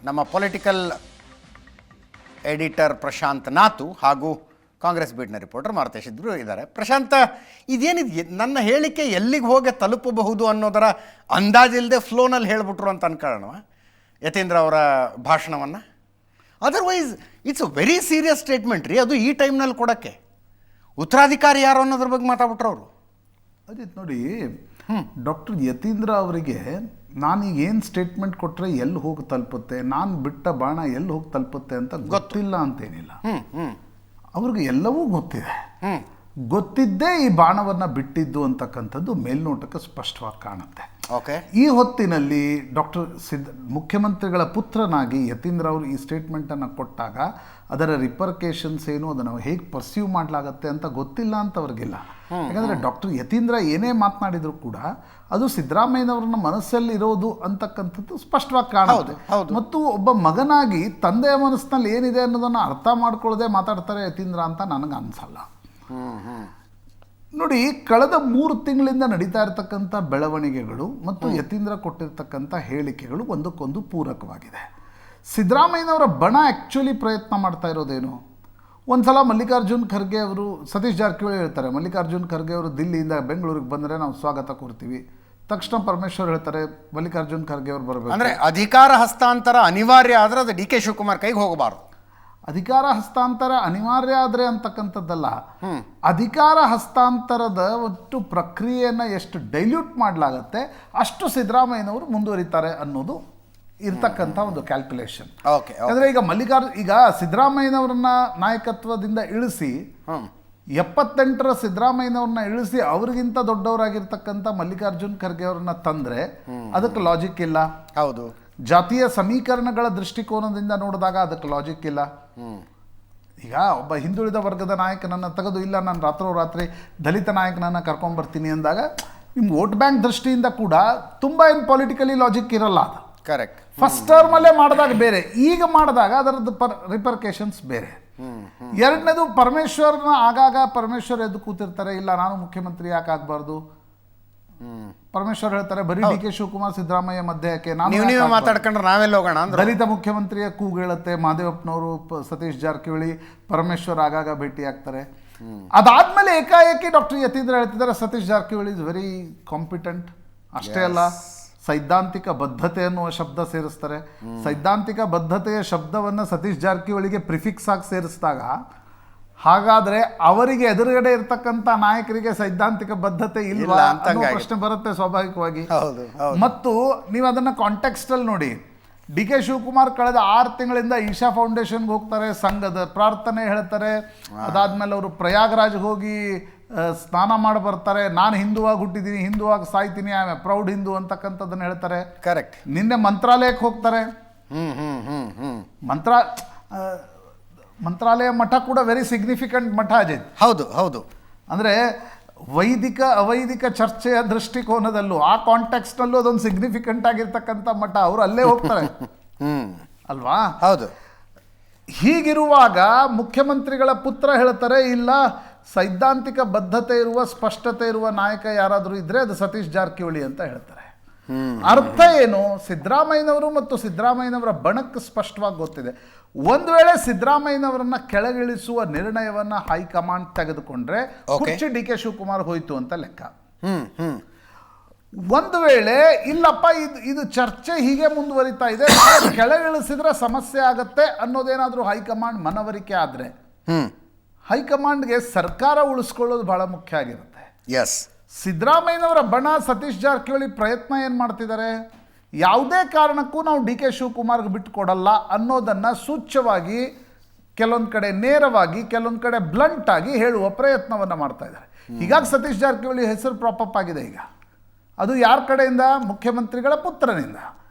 ನಮ್ಮ political editor Prashant ನಾತು ಹಾಗೂ Congress ಬೀಟ್ನ reporter Maruthesh ಇದ್ದರು ಇದ್ದಾರೆ. ಪ್ರಶಾಂತ, ಇದೇನಿದೆ, ನನ್ನ ಹೇಳಿಕೆ ಎಲ್ಲಿಗೆ ಹೋಗಿ ತಲುಪಬಹುದು ಅನ್ನೋದರ ಅಂದಾಜಿಲ್ಲದೆ ಫ್ಲೋನಲ್ಲಿ ಹೇಳಿಬಿಟ್ರು ಅಂತ ಅನ್ಕೊಳ್ಳೋಣ ಯತೀಂದ್ರ ಅವರ ಭಾಷಣವನ್ನು. Otherwise it's a very serious statement ರೀ, ಅದು ಈ ಟೈಮ್ನಲ್ಲಿ ಕೊಡೋಕ್ಕೆ. ಉತ್ತರಾಧಿಕಾರಿ ಯಾರು ಅನ್ನೋದ್ರ ಬಗ್ಗೆ ಮಾತಾಡ್ಬಿಟ್ರು ಅವರು. ಅದಿತ್ತು ನೋಡಿ, ಡಾಕ್ಟರ್ ಯತೀಂದ್ರ ಅವರಿಗೆ ನಾನೀಗ ಏನು ಸ್ಟೇಟ್ಮೆಂಟ್ ಕೊಟ್ಟರೆ ಎಲ್ಲಿ ಹೋಗಿ ತಲುಪುತ್ತೆ, ನಾನು ಬಿಟ್ಟ ಬಾಣ ಎಲ್ಲಿ ಹೋಗಿ ತಲುಪುತ್ತೆ ಅಂತ ಗೊತ್ತಿಲ್ಲ ಅಂತೇನಿಲ್ಲ. ಅವ್ರಿಗೆ ಎಲ್ಲವೂ ಗೊತ್ತಿದೆ. ಗೊತ್ತಿದ್ದೇ ಈ ಬಾಣವನ್ನು ಬಿಟ್ಟಿದ್ದು ಅಂತಕ್ಕಂಥದ್ದು ಮೇಲ್ನೋಟಕ್ಕೆ ಸ್ಪಷ್ಟವಾಗಿ ಕಾಣುತ್ತೆ. ಓಕೆ, ಈ ಹೊತ್ತಿನಲ್ಲಿ ಮುಖ್ಯಮಂತ್ರಿಗಳ ಪುತ್ರನಾಗಿ ಯತೀಂದ್ರ ಅವರು ಈ ಸ್ಟೇಟ್ಮೆಂಟನ್ನು ಕೊಟ್ಟಾಗ ಅದರ ರಿಪರ್ಕೇಷನ್ಸ್ ಏನು, ಅದನ್ನು ಹೇಗೆ ಪರ್ಸ್ಯೂ ಮಾಡಲಾಗತ್ತೆ ಅಂತ ಗೊತ್ತಿಲ್ಲ ಅಂತ ಅವ್ರಿಗಿಲ್ಲ. ಯಾಕಂದರೆ ಡಾಕ್ಟರ್ ಯತೀಂದ್ರ ಏನೇ ಮಾತನಾಡಿದ್ರು ಕೂಡ ಅದು ಸಿದ್ದರಾಮಯ್ಯನವ್ರನ್ನ ಮನಸ್ಸಲ್ಲಿ ಇರೋದು ಅಂತಕ್ಕಂಥದ್ದು ಸ್ಪಷ್ಟವಾಗಿ ಕಾಣುತ್ತೆ. ಮತ್ತು ಒಬ್ಬ ಮಗನಾಗಿ ತಂದೆಯ ಮನಸ್ಸಿನಲ್ಲಿ ಏನಿದೆ ಅನ್ನೋದನ್ನು ಅರ್ಥ ಮಾಡ್ಕೊಳ್ಳದೆ ಮಾತಾಡ್ತಾರೆ ಯತೀಂದ್ರ ಅಂತ ನನಗೆ ಅನಿಸಲ್ಲ. ನೋಡಿ, ಕಳೆದ 3 ತಿಂಗಳಿಂದ ನಡೀತಾ ಇರತಕ್ಕಂಥ ಬೆಳವಣಿಗೆಗಳು ಮತ್ತು ಯತೀಂದ್ರ ಕೊಟ್ಟಿರ್ತಕ್ಕಂಥ ಹೇಳಿಕೆಗಳು ಒಂದಕ್ಕೊಂದು ಪೂರಕವಾಗಿದೆ. ಸಿದ್ದರಾಮಯ್ಯನವರ ಬಣ ಆ್ಯಕ್ಚುಲಿ ಪ್ರಯತ್ನ ಮಾಡ್ತಾ ಇರೋದೇನು, ಒಂದು ಸಲ ಮಲ್ಲಿಕಾರ್ಜುನ್ ಖರ್ಗೆ ಅವರು, ಸತೀಶ್ ಜಾರಕಿಹೊಳಿ ಹೇಳ್ತಾರೆ, ಮಲ್ಲಿಕಾರ್ಜುನ್ ಖರ್ಗೆ ಅವರು ದಿಲ್ಲಿಯಿಂದ ಬೆಂಗಳೂರಿಗೆ ಬಂದರೆ ನಾವು ಸ್ವಾಗತ ಕೋರ್ತೀವಿ. ತಕ್ಷಣ ಪರಮೇಶ್ವರ್ ಹೇಳ್ತಾರೆ ಮಲ್ಲಿಕಾರ್ಜುನ್ ಖರ್ಗೆ ಅವರು ಬರಬೇಕು. ಅಂದರೆ ಅಧಿಕಾರ ಹಸ್ತಾಂತರ ಅನಿವಾರ್ಯ ಆದರೆ ಅದು ಡಿ ಕೆ ಶಿವಕುಮಾರ್ ಕೈಗೆ ಹೋಗಬಾರ್ದು. ಅಧಿಕಾರ ಹಸ್ತಾಂತರ ಅನಿವಾರ್ಯ ಆದರೆ ಅಂತಕ್ಕಂಥದ್ದಲ್ಲ, ಅಧಿಕಾರ ಹಸ್ತಾಂತರದ ಒಟ್ಟು ಪ್ರಕ್ರಿಯೆಯನ್ನು ಎಷ್ಟು ಡೈಲ್ಯೂಟ್ ಮಾಡಲಾಗತ್ತೆ ಅಷ್ಟು ಸಿದ್ದರಾಮಯ್ಯನವರು ಮುಂದುವರಿತಾರೆ ಅನ್ನೋದು ಇರ್ತಕ್ಕಂಥ ಒಂದು ಕ್ಯಾಲ್ಕುಲೇಷನ್. ಅಂದರೆ ಈಗ ಸಿದ್ದರಾಮಯ್ಯನವ್ರನ್ನ ನಾಯಕತ್ವದಿಂದ ಇಳಿಸಿ 78ರ ಸಿದ್ದರಾಮಯ್ಯನವ್ರನ್ನ ಇಳಿಸಿ ಅವ್ರಿಗಿಂತ ದೊಡ್ಡವರಾಗಿರ್ತಕ್ಕಂಥ ಮಲ್ಲಿಕಾರ್ಜುನ್ ಖರ್ಗೆ ಅವ್ರನ್ನ ತಂದರೆ ಅದಕ್ಕೆ ಲಾಜಿಕ್ ಇಲ್ಲ. ಹೌದು, ಜಾತಿಯ ಸಮೀಕರಣಗಳ ದೃಷ್ಟಿಕೋನದಿಂದ ನೋಡಿದಾಗ ಅದಕ್ಕೆ ಲಾಜಿಕ್ ಇಲ್ಲ. ಈಗ ಒಬ್ಬ ಹಿಂದುಳಿದ ವರ್ಗದ ನಾಯಕನನ್ನು ತೆಗೆದು ಇಲ್ಲ ನಾನು ರಾತ್ರೋರಾತ್ರಿ ದಲಿತ ನಾಯಕನನ್ನು ಕರ್ಕೊಂಡ್ಬರ್ತೀನಿ ಅಂದಾಗ ನಿಮ್ಮ ವೋಟ್ ಬ್ಯಾಂಕ್ ದೃಷ್ಟಿಯಿಂದ ಕೂಡ ತುಂಬ ಏನು ಪೊಲಿಟಿಕಲಿ ಲಾಜಿಕ್ ಇರಲ್ಲ. ಅದು ಕರೆಕ್ಟ್. ಫಸ್ಟ್ ಟರ್ಮಲ್ಲೇ ಮಾಡಿದಾಗ ಬೇರೆ, ಈಗ ಮಾಡಿದಾಗ ಅದರದ್ದು ರಿಪರ್ಕೇಷನ್ಸ್ ಬೇರೆ. ಎರಡನೇದು, ಆಗಾಗ ಪರಮೇಶ್ವರ್ ಎದ್ದು ಕೂತಿರ್ತಾರೆ, ಇಲ್ಲ ನಾನು ಮುಖ್ಯಮಂತ್ರಿ ಯಾಕೆ ಆಗಬಾರ್ದು. ಪರಮೇಶ್ವರ್ ಹೇಳ್ತಾರೆ ಬರೀ ಡಿ ಕೆ ಶಿವಕುಮಾರ್ ಸಿದ್ದರಾಮಯ್ಯ ಮಧ್ಯಕ್ಕೆ ನೀವು ಮಾತಾಡ್ಕೊಂಡ್ರೆ ನಾವೆಲ್ಲ ಹೋಗೋಣ. ದಲಿತ ಮುಖ್ಯಮಂತ್ರಿಯ ಕೂಗೇಳುತ್ತೆ. ಮಹದೇವಪ್ಪನವರು, ಸತೀಶ್ ಜಾರಕಿಹೊಳಿ, ಪರಮೇಶ್ವರ್ ಆಗಾಗ ಭೇಟಿ ಆಗ್ತಾರೆ. ಅದಾದ್ಮೇಲೆ ಏಕಾಏಕಿ ಡಾಕ್ಟರ್ ಯತೀಂದ್ರ ಹೇಳ್ತಿದ್ದಾರೆ Satish Jarkiholi is very competent. ಅಷ್ಟೇ ಅಲ್ಲ, ಸೈದ್ಧಾಂತಿಕ ಬದ್ಧತೆ ಅನ್ನುವ ಶಬ್ದ ಸೇರಿಸ್ತಾರೆ. ಸೈದ್ಧಾಂತಿಕ ಬದ್ಧತೆಯ ಶಬ್ದವನ್ನು ಸತೀಶ್ ಜಾರಕಿಹೊಳಿಗೆ ಪ್ರಿಫಿಕ್ಸ್ ಆಗಿ ಸೇರಿಸಿದಾಗ ಹಾಗಾದ್ರೆ ಅವರಿಗೆ ಎದುರುಗಡೆ ಇರ್ತಕ್ಕಂಥ ನಾಯಕರಿಗೆ ಸೈದ್ಧಾಂತಿಕ ಬದ್ಧತೆ ಇಲ್ವಾ ಅನ್ನೋ ಪ್ರಶ್ನೆ ಬರುತ್ತೆ ಸ್ವಾಭಾವಿಕವಾಗಿ. ಮತ್ತು ನೀವು ಅದನ್ನು ಕಾಂಟೆಕ್ಸ್ಟಲ್ಲಿ ನೋಡಿ, ಡಿ ಕೆ ಶಿವಕುಮಾರ್ ಕಳೆದ 6 ತಿಂಗಳಿಂದ ಈಶಾ ಫೌಂಡೇಶನ್ಗೆ ಹೋಗ್ತಾರೆ, ಸಂಘದ ಪ್ರಾರ್ಥನೆ ಹೇಳ್ತಾರೆ. ಅದಾದ್ಮೇಲೆ ಅವರು ಪ್ರಯಾಗ್ರಾಜ್ಗೆ ಹೋಗಿ ಸ್ನಾನ ಮಾಡಿ ಬರ್ತಾರೆ. ನಾನು ಹಿಂದುವಾಗಿ ಹುಟ್ಟಿದ್ದೀನಿ, ಹಿಂದುವಾಗಿ ಸಾಯ್ತೀನಿ, I am a proud Hindu ಅಂತಕ್ಕಂಥದ್ದನ್ನು ಹೇಳ್ತಾರೆ. ಕರೆಕ್ಟ್. ನಿನ್ನೆ ಮಂತ್ರಾಲಯಕ್ಕೆ ಹೋಗ್ತಾರೆ. ಮಂತ್ರಾಲಯ ಮಠ ಕೂಡ ವೆರಿ ಸಿಗ್ನಿಫಿಕೆಂಟ್ ಮಠ ಅಜಿತ್. ಹೌದು ಹೌದು. ಅಂದರೆ ವೈದಿಕ ಅವೈದಿಕ ಚರ್ಚೆಯ ದೃಷ್ಟಿಕೋನದಲ್ಲೂ ಆ ಕಾಂಟೆಕ್ಸ್ನಲ್ಲೂ ಅದೊಂದು ಸಿಗ್ನಿಫಿಕೆಂಟ್ ಆಗಿರ್ತಕ್ಕಂಥ ಮಠ. ಅವರು ಅಲ್ಲೇ ಹೋಗ್ತಾರೆ ಅಲ್ವಾ? ಹೌದು. ಹೀಗಿರುವಾಗ ಮುಖ್ಯಮಂತ್ರಿಗಳ ಪುತ್ರ ಹೇಳ್ತಾರೆ ಇಲ್ಲ, ಸೈದ್ಧಾಂತಿಕ ಬದ್ಧತೆ ಇರುವ ಸ್ಪಷ್ಟತೆ ಇರುವ ನಾಯಕ ಯಾರಾದರೂ ಇದ್ರೆ ಅದು ಸತೀಶ್ ಜಾರಕಿಹೊಳಿ ಅಂತ ಹೇಳ್ತಾರೆ. ಅರ್ಥ ಏನು? ಸಿದ್ದರಾಮಯ್ಯನವರು ಮತ್ತು ಸಿದ್ದರಾಮಯ್ಯನವರ ಬಣಕ್ಕೆ ಸ್ಪಷ್ಟವಾಗಿ ಗೊತ್ತಿದೆ. ಒಂದು ವೇಳೆ ಸಿದ್ದರಾಮಯ್ಯನವರನ್ನ ಕೆಳಗಿಳಿಸುವ ನಿರ್ಣಯವನ್ನ ಹೈಕಮಾಂಡ್ ತೆಗೆದುಕೊಂಡ್ರೆ ಕುರ್ಚಿ ಡಿ ಕೆ ಶಿವಕುಮಾರ್ ಹೋಯ್ತು ಅಂತ ಲೆಕ್ಕ. ಒಂದು ವೇಳೆ ಇಲ್ಲಪ್ಪ ಇದು ಚರ್ಚೆ ಹೀಗೆ ಮುಂದುವರಿತಾ ಇದೆ, ಕೆಳಗಿಳಿಸಿದ್ರೆ ಸಮಸ್ಯೆ ಆಗತ್ತೆ ಅನ್ನೋದೇನಾದ್ರೂ ಹೈಕಮಾಂಡ್ ಮನವರಿಕೆ ಆದ್ರೆ ಹೈಕಮಾಂಡ್ಗೆ ಸರ್ಕಾರ ಉಳಿಸ್ಕೊಳ್ಳೋದು ಬಹಳ ಮುಖ್ಯ ಆಗಿರುತ್ತೆ. ಎಸ್. ಸಿದ್ದರಾಮಯ್ಯನವರ ಬಣ ಸತೀಶ್ ಜಾರಕಿಹೊಳಿ ಪ್ರಯತ್ನ ಏನು ಮಾಡ್ತಿದ್ದಾರೆ, ಯಾವುದೇ ಕಾರಣಕ್ಕೂ ನಾವು ಡಿ ಕೆ ಶಿವಕುಮಾರ್ಗೆ ಬಿಟ್ಟು ಕೊಡಲ್ಲ ಅನ್ನೋದನ್ನು ಸೂಚ್ಯವಾಗಿ, ಕೆಲವೊಂದು ಕಡೆ ನೇರವಾಗಿ, ಕೆಲವೊಂದು ಕಡೆ ಬ್ಲಂಟ್ ಆಗಿ ಹೇಳುವ ಪ್ರಯತ್ನವನ್ನು ಮಾಡ್ತಾ ಇದ್ದಾರೆ. ಹೀಗಾಗಿ ಸತೀಶ್ ಜಾರಕಿಹೊಳಿ ಹೆಸರು ಪ್ರಾಪಪ್ ಆಗಿದೆ. ಈಗ ಅದು ಯಾರ ಕಡೆಯಿಂದ? ಮುಖ್ಯಮಂತ್ರಿಗಳ ಪುತ್ರನಿಂದ.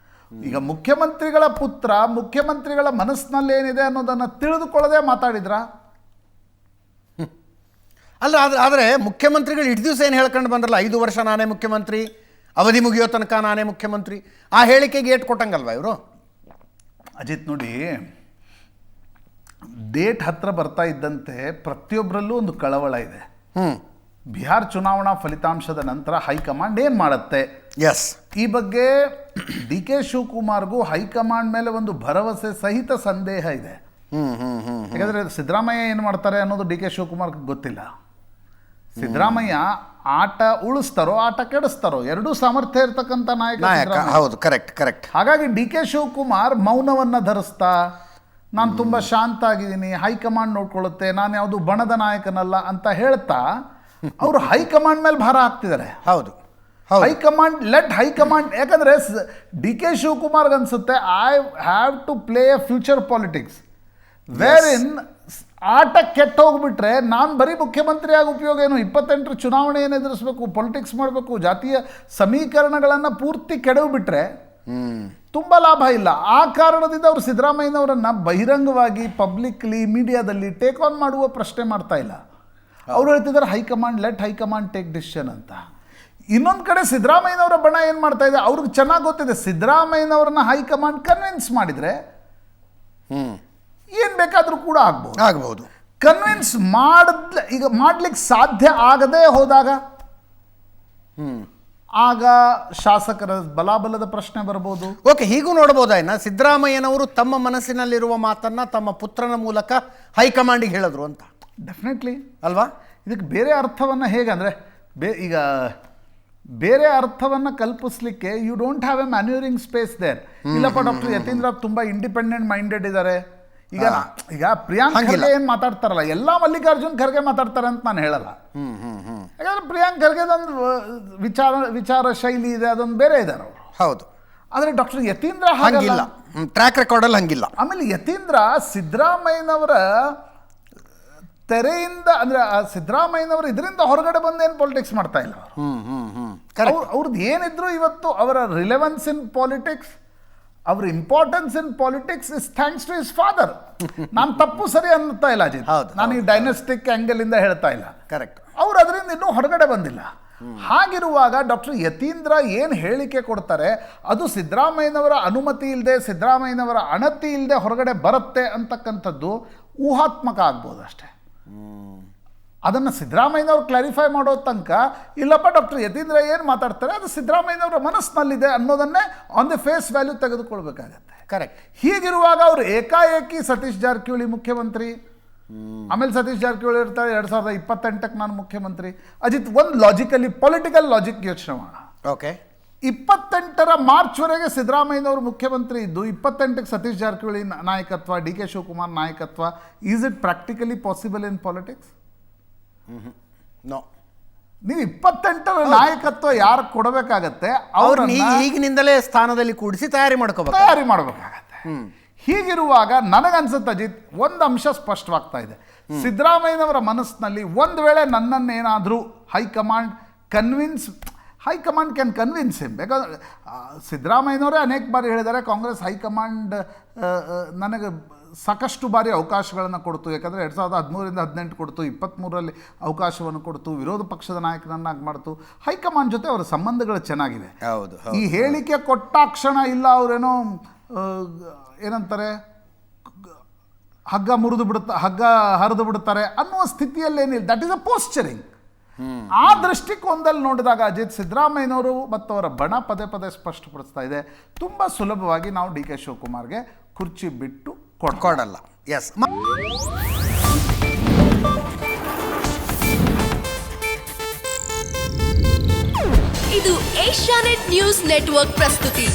ಈಗ ಮುಖ್ಯಮಂತ್ರಿಗಳ ಪುತ್ರ ಮುಖ್ಯಮಂತ್ರಿಗಳ ಮನಸ್ಸಿನಲ್ಲಿ ಏನಿದೆ ಅನ್ನೋದನ್ನು ತಿಳಿದುಕೊಳ್ಳದೆ ಮಾತಾಡಿದ್ರ ಅಲ್ಲ. ಆದರೆ ಮುಖ್ಯಮಂತ್ರಿಗಳು ಇಷ್ಟು ದಿವಸ ಏನು ಹೇಳ್ಕೊಂಡು ಬಂದ್ರಲ್ಲ, 5 ವರ್ಷ ನಾನೇ ಮುಖ್ಯಮಂತ್ರಿ, ಅವಧಿ ಮುಗಿಯೋ ತನಕ ನಾನೇ ಮುಖ್ಯಮಂತ್ರಿ, ಆ ಹೇಳಿಕೆಗೆ ಏಟ್ ಕೊಟ್ಟಂಗಲ್ವಾ ಇವರು? ಅಜಿತ್ ನೋಡಿ, ಡೇಟ್ ಹತ್ರ ಬರ್ತಾ ಇದ್ದಂತೆ ಪ್ರತಿಯೊಬ್ಬರಲ್ಲೂ ಒಂದು ಕಳವಳ ಇದೆ. ಬಿಹಾರ್ ಚುನಾವಣಾ ಫಲಿತಾಂಶದ ನಂತರ ಹೈಕಮಾಂಡ್ ಏನು ಮಾಡುತ್ತೆ, ಎಸ್, ಈ ಬಗ್ಗೆ ಡಿ ಕೆ ಶಿವಕುಮಾರ್ಗೂ ಹೈಕಮಾಂಡ್ ಮೇಲೆ ಒಂದು ಭರವಸೆ ಸಹಿತ ಸಂದೇಹ ಇದೆ. ಯಾಕಂದರೆ ಸಿದ್ದರಾಮಯ್ಯ ಏನು ಮಾಡ್ತಾರೆ ಅನ್ನೋದು ಡಿ ಕೆ ಶಿವಕುಮಾರ್ಗೆ ಗೊತ್ತಿಲ್ಲ. ಸಿದ್ದರಾಮಯ್ಯ ಆಟ ಉಳಿಸ್ತಾರೋ ಆಟ ಕೆಡಿಸ್ತಾರೋ ಎರಡೂ ಸಾಮರ್ಥ್ಯ ಇರ್ತಕ್ಕಂಥ ನಾಯಕ. ಹೌದು, ಕರೆಕ್ಟ್. ಹಾಗಾಗಿ ಡಿ ಕೆ ಶಿವಕುಮಾರ್ ಮೌನವನ್ನು ಧರಿಸ್ತಾ ನಾನು ತುಂಬ ಶಾಂತ ಆಗಿದ್ದೀನಿ, ಹೈಕಮಾಂಡ್ ನೋಡ್ಕೊಳ್ಳುತ್ತೆ, ನಾನು ಯಾವುದು ಬಣದ ನಾಯಕನಲ್ಲ ಅಂತ ಹೇಳ್ತಾ ಅವರು ಹೈಕಮಾಂಡ್ ಮೇಲೆ ಭಾರ ಹಾಕ್ತಿದ್ದಾರೆ. ಹೌದು, ಹೈಕಮಾಂಡ್ ಯಾಕಂದರೆ ಡಿ ಕೆ ಶಿವಕುಮಾರ್ಗೆ ಅನ್ಸುತ್ತೆ I have to play a future politics wherein ಆಟ ಕೆಟ್ಟ ಹೋಗ್ಬಿಟ್ರೆ ನಾನು ಬರೀ ಮುಖ್ಯಮಂತ್ರಿ ಆಗಿ ಉಪಯೋಗ ಏನು, 28 ಚುನಾವಣೆ ಏನು ಎದುರಿಸ್ಬೇಕು, ಪೊಲಿಟಿಕ್ಸ್ ಮಾಡಬೇಕು, ಜಾತಿಯ ಸಮೀಕರಣಗಳನ್ನು ಪೂರ್ತಿ ಕೆಡವಿಬಿಟ್ರೆ ತುಂಬ ಲಾಭ ಇಲ್ಲ. ಆ ಕಾರಣದಿಂದ ಅವರು ಸಿದ್ದರಾಮಯ್ಯನವರನ್ನು ಬಹಿರಂಗವಾಗಿ ಪಬ್ಲಿಕ್ಲಿ ಮೀಡಿಯಾದಲ್ಲಿ ಟೇಕ್ ಆನ್ ಮಾಡುವ ಪ್ರಶ್ನೆ ಮಾಡ್ತಾ ಇಲ್ಲ. ಅವ್ರು ಹೇಳ್ತಿದ್ದಾರೆ ಹೈಕಮಾಂಡ್ ಟೇಕ್ ಡಿಸಿಷನ್ ಅಂತ. ಇನ್ನೊಂದು ಕಡೆ ಸಿದ್ದರಾಮಯ್ಯನವರ ಬಣ ಏನು ಮಾಡ್ತಾ ಇದೆ, ಅವ್ರಿಗೆ ಚೆನ್ನಾಗಿ ಗೊತ್ತಿದೆ ಸಿದ್ದರಾಮಯ್ಯನವ್ರನ್ನ ಹೈಕಮಾಂಡ್ ಕನ್ವಿನ್ಸ್ ಮಾಡಿದರೆ ಏನು ಬೇಕಾದರೂ ಕೂಡ ಆಗ್ಬೋದು. ಕನ್ವಿನ್ಸ್ ಮಾಡ್ಲಿಕ್ಕೆ ಸಾಧ್ಯ ಆಗದೇ ಹೋದಾಗ ಆಗ ಶಾಸಕರ ಬಲಾಬಲದ ಪ್ರಶ್ನೆ ಬರ್ಬೋದು. ಓಕೆ, ಹೀಗೂ ನೋಡ್ಬೋದಾಯ್ನ ಸಿದ್ದರಾಮಯ್ಯನವರು ತಮ್ಮ ಮನಸ್ಸಿನಲ್ಲಿರುವ ಮಾತನ್ನ ತಮ್ಮ ಪುತ್ರನ ಮೂಲಕ ಹೈಕಮಾಂಡಿಗೆ ಹೇಳಿದ್ರು ಅಂತ. ಡೆಫಿನೆಟ್ಲಿ ಅಲ್ವಾ? ಇದಕ್ಕೆ ಬೇರೆ ಅರ್ಥವನ್ನು ಹೇಗಂದರೆ ಈಗ ಬೇರೆ ಅರ್ಥವನ್ನು ಕಲ್ಪಿಸ್ಲಿಕ್ಕೆ you don't have a manoeuvring space there. ಇಲ್ಲಪ್ಪ ಡಾಕ್ಟರ್ ಯತೀಂದ್ರ ತುಂಬ ಇಂಡಿಪೆಂಡೆಂಟ್ ಮೈಂಡೆಡ್ ಇದ್ದಾರೆ. ಈಗ ಪ್ರಿಯಾಂಕ್ ಖರ್ಗೆ ಏನು ಮಾತಾಡ್ತಾರಲ್ಲ ಎಲ್ಲ ಮಲ್ಲಿಕಾರ್ಜುನ್ ಖರ್ಗೆ ಮಾತಾಡ್ತಾರೆ ಅಂತ ನಾನು ಹೇಳಲ್ಲ. ಯಾಕಂದ್ರೆ ಪ್ರಿಯಾಂಕ್ ಖರ್ಗೆದೊಂದು ವಿಚಾರ ಶೈಲಿ ಇದೆ, ಅದೊಂದು ಬೇರೆ ಇದ್ದಾರೆ ಅವರು. ಹೌದು. ಆದರೆ ಡಾಕ್ಟರ್ ಯತೀಂದ್ರ ಹಾಗಿಲ್ಲ, ಟ್ರ್ಯಾಕ್ ರೆಕಾರ್ಡಲ್ಲಿ ಹಂಗಿಲ್ಲ. ಆಮೇಲೆ ಯತೀಂದ್ರ ಸಿದ್ದರಾಮಯ್ಯನವರ ತೆರೆಯಿಂದ ಅಂದರೆ ಸಿದ್ದರಾಮಯ್ಯನವರು ಇದರಿಂದ ಹೊರಗಡೆ ಬಂದೇನು ಪಾಲಿಟಿಕ್ಸ್ ಮಾಡ್ತಾ ಇಲ್ಲ. ಅವ್ರದ್ದು ಏನಿದ್ರು ಇವತ್ತು ಅವರ ರಿಲೆವೆನ್ಸ್ ಇನ್ ಪಾಲಿಟಿಕ್ಸ್, ಅವ್ರ importance in politics is thanks to his father. ನಾನು ತಪ್ಪು ಸರಿ ಅನ್ನುತ್ತಾ ಇಲ್ಲ ಅಜಿತ್, ನಾನು ಈ ಡೈನೆಸ್ಟಿಕ್ ಆ್ಯಂಗಲಿಂದ ಹೇಳ್ತಾ ಇಲ್ಲ. ಕರೆಕ್ಟ್. ಅವ್ರು ಅದರಿಂದ ಇನ್ನೂ ಹೊರಗಡೆ ಬಂದಿಲ್ಲ. ಹಾಗಿರುವಾಗ ಡಾಕ್ಟರ್ ಯತೀಂದ್ರ ಏನು ಹೇಳಿಕೆ ಕೊಡ್ತಾರೆ ಅದು ಸಿದ್ದರಾಮಯ್ಯನವರ ಅನುಮತಿ ಇಲ್ಲದೆ, ಸಿದ್ದರಾಮಯ್ಯನವರ ಅಣತಿ ಇಲ್ಲದೆ ಹೊರಗಡೆ ಬರುತ್ತೆ ಅಂತಕ್ಕಂಥದ್ದು ಊಹಾತ್ಮಕ ಆಗ್ಬೋದು ಅಷ್ಟೇ. ಅದನ್ನು ಸಿದ್ದರಾಮಯ್ಯನವ್ರು ಕ್ಲಾರಿಫೈ ಮಾಡೋ ತನಕ ಇಲ್ಲಪ್ಪ ಡಾಕ್ಟರ್ ಯತೀಂದ್ರ ಏನು ಮಾತಾಡ್ತಾರೆ ಅದು ಸಿದ್ದರಾಮಯ್ಯನವರ ಮನಸ್ಸಿನಲ್ಲಿದೆ ಅನ್ನೋದನ್ನೇ ಆನ್ ದಿ ಫೇಸ್ ವ್ಯಾಲ್ಯೂ ತೆಗೆದುಕೊಳ್ಬೇಕಾಗತ್ತೆ. ಕರೆಕ್ಟ್. ಹೀಗಿರುವಾಗ ಅವರು ಏಕಾಏಕಿ ಸತೀಶ್ ಜಾರಕಿಹೊಳಿ ಮುಖ್ಯಮಂತ್ರಿ, ಆಮೇಲೆ ಸತೀಶ್ ಜಾರಕಿಹೊಳಿ ಇರ್ತಾರೆ 2028ಕ್ಕೆ ನಾನು ಮುಖ್ಯಮಂತ್ರಿ. ಅಜಿತ್, ಒಂದು ಪೊಲಿಟಿಕಲ್ ಲಾಜಿಕ್ ಯೋಚನೆ ಮಾಡೋಣ. ಓಕೆ, 28ರ ಮಾರ್ಚ್ವರೆಗೆ ಸಿದ್ದರಾಮಯ್ಯನವರು ಮುಖ್ಯಮಂತ್ರಿ ಇದ್ದು 28ಕ್ಕೆ ಸತೀಶ್ ಜಾರಕಿಹೊಳಿ ನಾಯಕತ್ವ, ಡಿ ಕೆ ಶಿವಕುಮಾರ್ ನಾಯಕತ್ವ, is it practically possible in politics? No. ನೀವು 28ರ ನಾಯಕತ್ವ ಯಾರು ಕೊಡಬೇಕಾಗತ್ತೆ ಅವ್ರನ್ನ ಈಗಿನಿಂದಲೇ ಸ್ಥಾನದಲ್ಲಿ ಕೂಡಿಸಿ ತಯಾರಿ ಮಾಡಬೇಕಾಗತ್ತೆ. ಹೀಗಿರುವಾಗ ನನಗನ್ಸುತ್ತೆ ಅಜಿತ್, ಒಂದು ಅಂಶ ಸ್ಪಷ್ಟವಾಗ್ತಾ ಇದೆ. ಸಿದ್ದರಾಮಯ್ಯನವರ ಮನಸ್ಸಿನಲ್ಲಿ ಒಂದು ವೇಳೆ ನನ್ನನ್ನೇನಾದರೂ ಹೈಕಮಾಂಡ್ ಕ್ಯಾನ್ ಕನ್ವಿನ್ಸ್ ಹಿಮ್. ಬೇಕಾದ್ರೆ ಸಿದ್ದರಾಮಯ್ಯನವರೇ ಅನೇಕ ಬಾರಿ ಹೇಳಿದ್ದಾರೆ ಕಾಂಗ್ರೆಸ್ ಹೈಕಮಾಂಡ್ ನನಗೆ ಸಾಕಷ್ಟು ಬಾರಿ ಅವಕಾಶಗಳನ್ನು ಕೊಡ್ತು. ಯಾಕಂದರೆ 2013ರಿಂದ 18 ಕೊಡ್ತು, 23ರಲ್ಲಿ ಅವಕಾಶವನ್ನು ಕೊಡ್ತು, ವಿರೋಧ ಪಕ್ಷದ ನಾಯಕನನ್ನಾಗಿ ಮಾಡ್ತು. ಹೈಕಮಾಂಡ್ ಜೊತೆ ಅವರ ಸಂಬಂಧಗಳು ಚೆನ್ನಾಗಿವೆ. ಈ ಹೇಳಿಕೆ ಕೊಟ್ಟಾಕ್ಷಣ ಇಲ್ಲ ಅವರೇನೋ ಏನಂತಾರೆ ಹಗ್ಗ ಹರಿದು ಬಿಡುತ್ತಾರೆ ಅನ್ನುವ ಸ್ಥಿತಿಯಲ್ಲೇನಿಲ್ಲ. That is a ಪೋಸ್ಚರಿಂಗ್. ಆ ದೃಷ್ಟಿಕೋನದಲ್ಲಿ ನೋಡಿದಾಗ ಅಜಿತ್, ಸಿದ್ದರಾಮಯ್ಯನವರು ಮತ್ತು ಅವರ ಬಣ ಪದೇ ಸ್ಪಷ್ಟಪಡಿಸ್ತಾ ಇದೆ, ತುಂಬ ಸುಲಭವಾಗಿ ನಾವು ಡಿ ಕೆ ಶಿವಕುಮಾರ್ಗೆ ಕುರ್ಚಿ ಬಿಟ್ಟು ಕೊಡಲ್ಲ. ಎಸ್. ಇದು ಏಷ್ಯಾನೆಟ್ ನ್ಯೂಸ್ ನೆಟ್ವರ್ಕ್ ಪ್ರಸ್ತುತಿ.